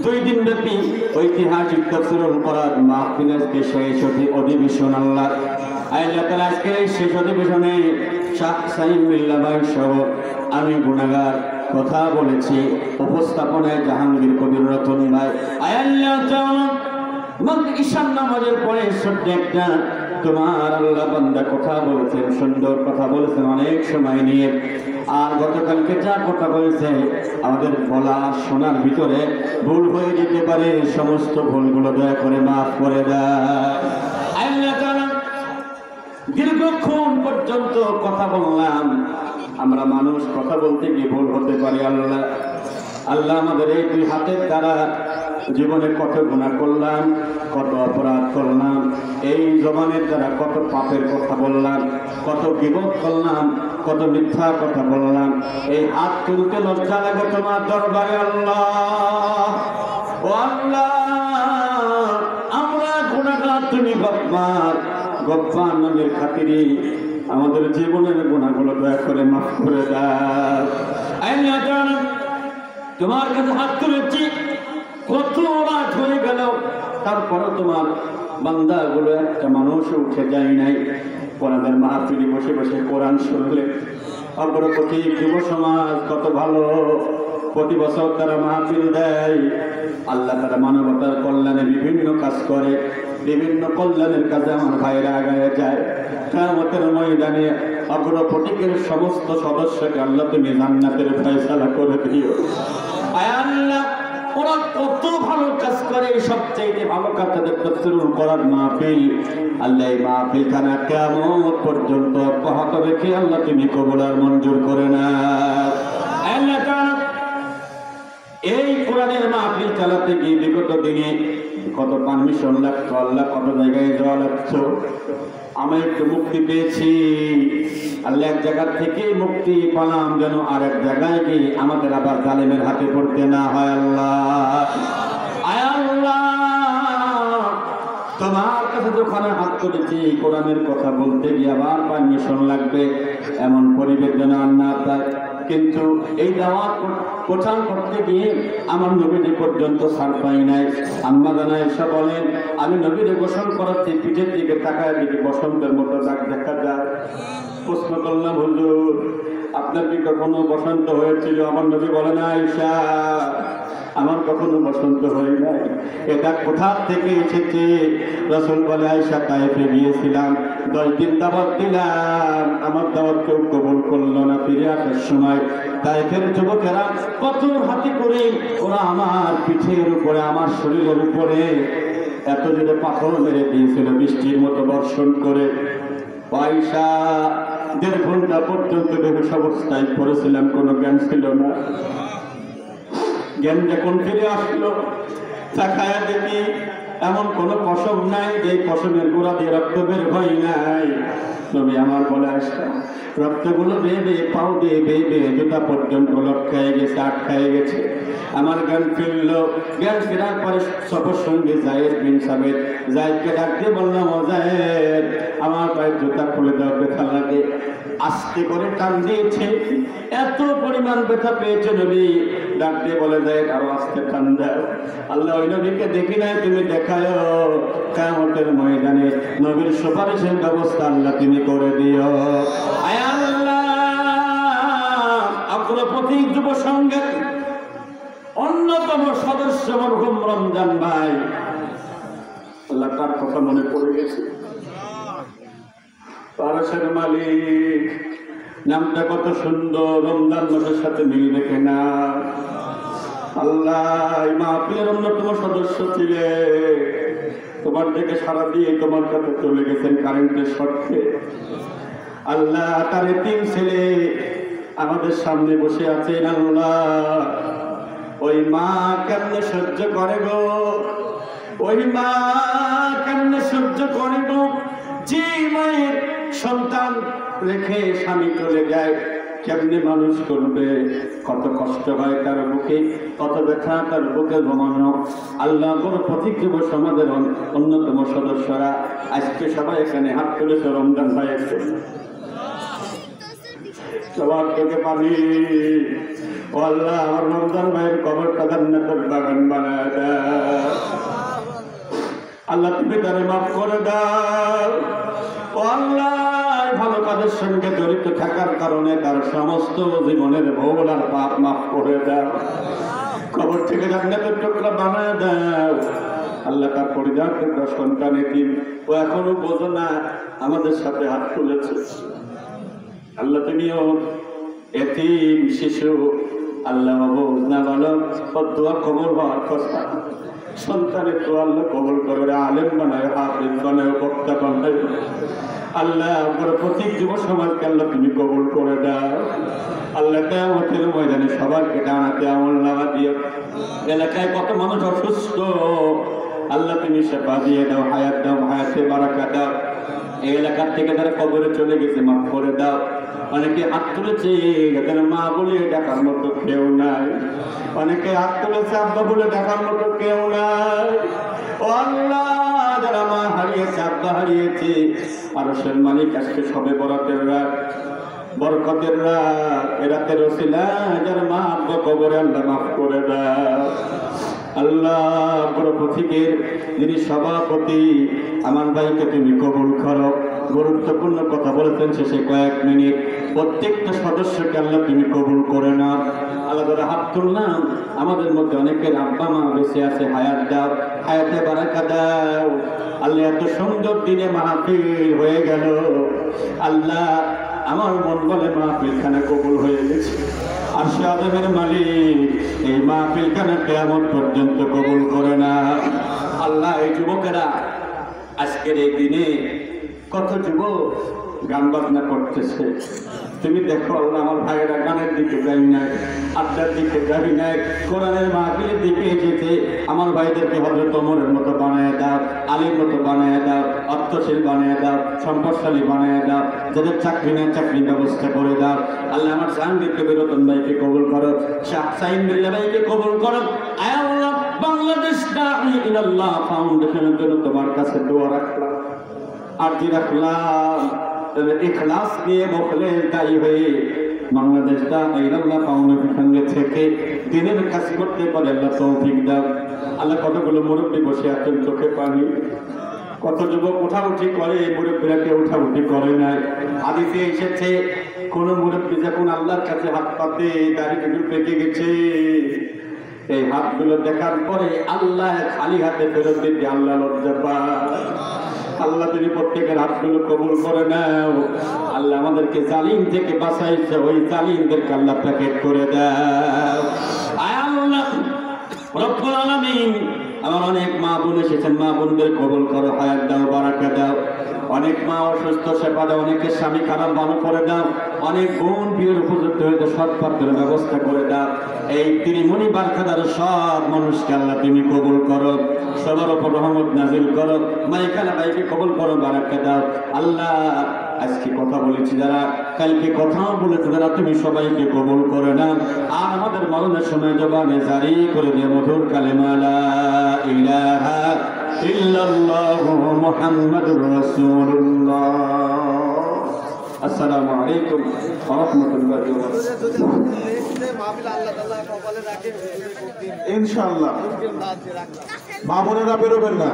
2 দিন ব্যাপী ঐতিহাসিক তাফসীরুল কোরআন মাহফিল আজকে শেষ অধিবেশন। আল্লাহ তাআলা আজকে শেষ অধিবেশনে শাহ সাইম বিল্লাহ ভাই সহ আমি গুনাহগার কথা বলেছি। উপস্থাপনায় জাহাঙ্গীর কবির রতন ভাই। আল্লাহ তাআলা ঈশান নামাজের পরে ছোট্ট একটা তোমার আল্লাহ বান্দা কথা বলেছেন, সুন্দর কথা বলেছেন অনেক সময় নিয়ে। আর গতকালকে যা কথা বলেছে আমাদের বলা শোনার ভিতরে ভুল হয়ে যেতে পারে, সমস্ত ভুলগুলো দয়া করে মাফ করে দেয়। আল্লাহ তাআলা দীর্ঘক্ষণ পর্যন্ত কথা বললাম, আমরা মানুষ কথা বলতে গিয়ে ভুল হতে পারি। আল্লাহ আমাদের এই 2 হাতের দ্বারা জীবনে কত গুনাহ করলাম, কত অপরাধ করলাম, এই জবানের দ্বারা কত পাপের কথা বললাম, কত গীবত করলাম, কত মিথ্যা কথা বললাম। এই হাত তুলতে লজ্জা লাগে তোমার দরবারে আল্লাহ। ও আল্লাহ, আমরা গুনাহগার, তুমি গফফার। গফফার নামের খাতিরে আমাদের জীবনের গুনাহগুলো দয়া করে মাফ করে দাও। আল্লাহ তোমার কাছে হাত তুলেছি, কত রাত হয়ে গেল, তারপরও তোমার বান্দাগুলো একটা মানুষ উঠে যায় নাই। কোরআনের মাহফিলে বসে বসে কোরআন শুনলে অগ্রগতি যুব সমাজ কত ভালো, প্রতি বছর তারা মাহফিল দেয়। আল্লাহ তারা মানবতার কল্যাণে বিভিন্ন কাজ করে, বিভিন্ন কল্যাণের কাজে আমার ভাইরা আগায় যায়। কিয়ামতের ময়দানে অগ্রপথিকের সমস্ত সদস্যকে আল্লাহ তুমি জান্নাতের ফয়সালা করে দিও। আয় আল্লাহ, ওরা কত ভালো কাজ করে, সবচেয়ে ভালো কাজ তাদের তাফসীরুল কোরআন মাহফিল। আল্লাহ এই মাহফিলখানা কিয়ামত পর্যন্ত অব্যাহত রেখে আল্লাহ তুমি কবুল আর মঞ্জুর করে নাও। আল্লাহ তাআলা এই কোরআনের মাহফিল চালাতে গিয়ে বিগত দিনে কত পারমিশন লাগতো, আল্লাহ কত জায়গায় যাওয়া লাগতো। আমি একটু মুক্তি পেয়েছি আল্লাহ, এক জায়গা থেকে মুক্তি পেলাম যেন আর এক জায়গায় গিয়ে আমাদের আবার জালেমের হাতে পড়তে না হয়। আল্লাহ আয় আল্লাহ, তোমার কাছে যখন হাত করেছি কোরআনের কথা বলতে গিয়ে আবার পারমিশন লাগবে, এমন পরিবেশ যেন আর না পায়। কিন্তু এই দাওয়াত প্রচার করতে গিয়ে আমার নবীজি পর্যন্ত ছাড় পাই নাই। আম্মা জানা এসে বলেন, আমি নবীরে গোসল করাচ্ছি, পিঠের দিকে তাকায় দিকে বসন্তের মতো দাগ দেখা যায়। প্রশ্ন করলাম, হুজুর আপনার কি কখনো বসন্ত হয়েছিল? আমার নবী বলে না, আয়েশা আমার কখনো বসন্ত হয় নাই। এটা কোথা থেকে এসেছে? রাসূল বলে, আয়েশা তায়েফে গিয়েছিলাম, 10 দিন দাওয়াত দিলাম, আমার দাওয়াত কেউ কবুল করলো না। ফিরে আসার সময় তায়েফের যুবকেরা পাথর হাতে করে ওরা আমার পিঠের উপরে, আমার শরীরের উপরে এত জোরে পাথর মেরে দিয়েছিল, বৃষ্টির মতো বর্ষণ করে। আয়েশা 1.5 ঘন্টা পর্যন্ত বেহুশ অবস্থায় পড়েছিলাম, কোনো জ্ঞান ছিল না। জ্ঞান যখন ফিরে আসলো, তাকায়া দেখি এমন কোনো পশম নাই যে পশমের গোড়া দিয়ে রক্ত বের হয় নাই। নবী আমার বলে, আয়েশা রক্তগুলো বেয়ে বেয়ে, পাও বেয়ে বেয়ে বেয়ে জুতা পর্যন্ত লটকায় গেছে, আটকায় গেছে। আমার জ্ঞান ফিরল। জ্ঞান ফেরার পরে সফর সঙ্গে জায়েদ বিন সাবিত, জায়েদকে ডাক দিয়ে বললাম, ও জায়েদ আমার পায়ের জুতা খুলে দাও, ব্যথা লাগে। আস্তে করে টান দিয়েছে, এত পরিমাণ ব্যথা পেয়েছে। নবী ডাক দিয়ে বলে, জায়েদ আরো আস্তে টান দাও। আল্লাহ ওই নবীকে দেখি নাই, তুমি দেখায় কিয়ামতের ময়দানে নবীর সুপারিশের ব্যবস্থা আল্লাহ তুমি করে দিও। আয় আল্লাহ, অগ্রপথিক যুব সংঘের অন্যতম সদস্য মরহুম রমজান ভাই, আল্লাহ তার কথা মনে পড়ে গেছে। পারসের মালিক নামটা কত সুন্দর, রমজান মাসের সাথে মিলবে কিনা? আল্লাহ এই মাহফিলের অন্যতম সদস্য ছিলে, তোমার থেকে সারা দিয়ে তোমার কাছে চলে গেছেন কারেন্টের শর্তে। আল্লাহ তার 3 ছেলে আমাদের সামনে বসে আছেন। আল্লাহ ওই মা কেমনে সহ্য করে গো, ওই মা কেমনে সহ্য করে গো? যে মায়ের সন্তান রেখে স্বামী চলে যায়, কেমনে মানুষ করবে? কত কষ্ট হয় তার বুকে, কত ব্যথা তার বুকে জমানো। আল্লাহ পথিক যুব সমাজের অন্যতম সদস্যরা আজকে সবাই এখানে হাত তুলেছে রমজান ভাইয়ের সবার চোখে পানি। ও আল্লাহ আমার রমজান ভাইয়ের কবরটা জান্নাতের বাগান বানায় দাও আল্লাহ, তুমি তারে মাফ করে দাও ও আল্লাহ। ভালো কাজের সঙ্গে জড়িত থাকার কারণে তার সমস্ত জীবনের ভুল আর পাপ মাফ করে দাও, কবর থেকে জান্নাতের টুকরা বানায় দাও আল্লাহ। তার পরিবার টুকরা সন্তান এতিম, ও এখনো বোঝো না, আমাদের সাথে হাত তুলেছে আল্লাহ। তুমিও এতিম শিশু আল্লাহ বোঝ না বলো, দোয়া কবর হওয়ার কথা। সন্তানের তো আল্লাহ কবর করে আলেম বানায়, হাফেজ বানায়, বক্তা বানায় আল্লাহ। আমার প্রত্যেক যুব সমাজকে আল্লাহ তুমি কবুল করে দাও আল্লাহ। কিয়ামতের ময়দানে সবারকে ডানাতে আমল নামা দিও। এলাকায় কত মানুষ অসুস্থ আল্লাহ তুমি সেবা দিয়ে দাও, হায়াত দাও, হায়াতে বারাকা দাও। এই এলাকার থেকে যারা কবরে চলে গেছে মাফ করে দাও। অনেকে হাত তুলেছে যাদের মা বলে ডাকার মতো কেউ নাই, অনেকে হাত তুলেছে আব্বা বলে ডাকার মতো কেউ নাই ও আল্লাহ। যারা মা হারিয়েছে, আব্বা হারিয়েছে, আরশের মালিক আজকে সবে বরাতের রাত, বরকতের রাত, এ রাতের ওসিলা যারা মা আব্বা কবরে আল্লাহ মাফ করে দাও আল্লাহ। বড় পথিকের যিনি সভাপতি আমার ভাইকে তুমি কবুল করো। গুরুত্বপূর্ণ কথা বলেছেন শেষে কয়েক মিনিট, প্রত্যেকটা সদস্যকে আল্লাহ তুমি কবুল করে না আল্লাহ। যারা হাত তুললাম আমাদের মধ্যে অনেকের আব্বা মা বেঁচে আছে, হায়াত দাও, হায়াতে বারাকা দাও আল্লাহ। এত সুন্দর দিনে মাহফিল হয়ে গেল আল্লাহ, আমার মন বলে মাহফিলখানা কবুল হয়ে গেছে। আর আদমের মালিক এই মাহফিলখানা কিয়ামত পর্যন্ত কবুল করে না আল্লাহ। এই যুবকেরা আজকের এই দিনে কত যুবক গান বাজনা করতেছে, তুমি দেখো আল্লাহ। আমার ভাইয়েরা গানের দিকে যাই নাই, আড্ডার দিকে যাবি নাই, কোরআনের মাহফিলের দিকে এসেছে। আমার ভাইদেরকে হযরত ওমরের মতো বানায় দাও, আলীর মতো বানায় দাও, অর্থশীল বানায় দাও, সম্পদশালী বানায় দাও। যাদের চাকরি নেই চাকরির ব্যবস্থা করে দাও আল্লাহ। আমার জাহাঙ্গীরকে বেরোতন ভাইকে কবুল করো, শাহ সাইন বিল্লাহ ভাইকে কবুল করো আয় আল্লাহ। বাংলাদেশ দাঈ ইলাল্লাহ ফাউন্ডেশনের জন্য তোমার কাছে দোয়া রাখলাম, আরজি রাখলাম, ইখলাস দিয়ে মুখলিস দায়ী হয়ে বাংলাদেশ দাঈ ইলাল্লাহ ফাউন্ডেশনের সঙ্গে থেকে দিনের কাজ করতে পারে আল্লাহ তৌফিক দাও আল্লাহ। কতগুলো মুরব্বী বসে আছেন, চোখে পানি, কত যুবক উঠাউঠি করে, মুরব্বীরা কেউ উঠাউঠি করে নাই। হাদিসে এসেছে কোন মুরব্বী যখন আল্লাহর কাছে হাত পাতে দাড়িগুলো পেকে গেছে, এই হাতগুলো দেখার পরে আল্লাহ খালি হাতে ফেরত দিতে আল্লাহ লজ্জা পায় আল্লাহ। তুমি প্রত্যেকের হাতগুলো কবুল করে নাও আল্লাহ। আমাদেরকে জালিম থেকে বাঁচাইছে, ওই জালিমদেরকে আল্লাহ প্যাকেট করে দাও আয় আল্লাহ রব্বুল আলামিন। আমার অনেক মা বোন এসেছেন, মা বোনদের কবুল করো, হায়াত দাও, বারাকা দাও। অনেক মা অসুস্থ সেবা দাও, অনেকের স্বামী খারাপ ভালো করে দাও, অনেক বোন বিয়ের উপযুক্ত হইতে সৎ পাত্রের ব্যবস্থা করে দাও। এই ত্রিমণি বারখাদার সব মানুষকে আল্লাহ তুমি কবুল করো, সবার উপর রহমত নাজিল করো। মাইখানা ভাইকে কবুল করো, বারাকা দাও আল্লাহ। আজকে কথা বলেছি যারা, কালকে কথাও বলেছে যারা, তুমি সবাইকে কবুল করে নাও। আর আমাদের মরণের সময় জবানে জারি করে দিয়ে মধুর কালেমা লা ইলাহা ইল্লাল্লাহু মুহাম্মাদুর রাসূলুল্লাহ। আসসালামু আলাইকুম ওয়া রাহমাতুল্লাহি ওয়া বারাকাতুহু। ইনশাআল্লাহ মা বোনেরা বেরোবেন না।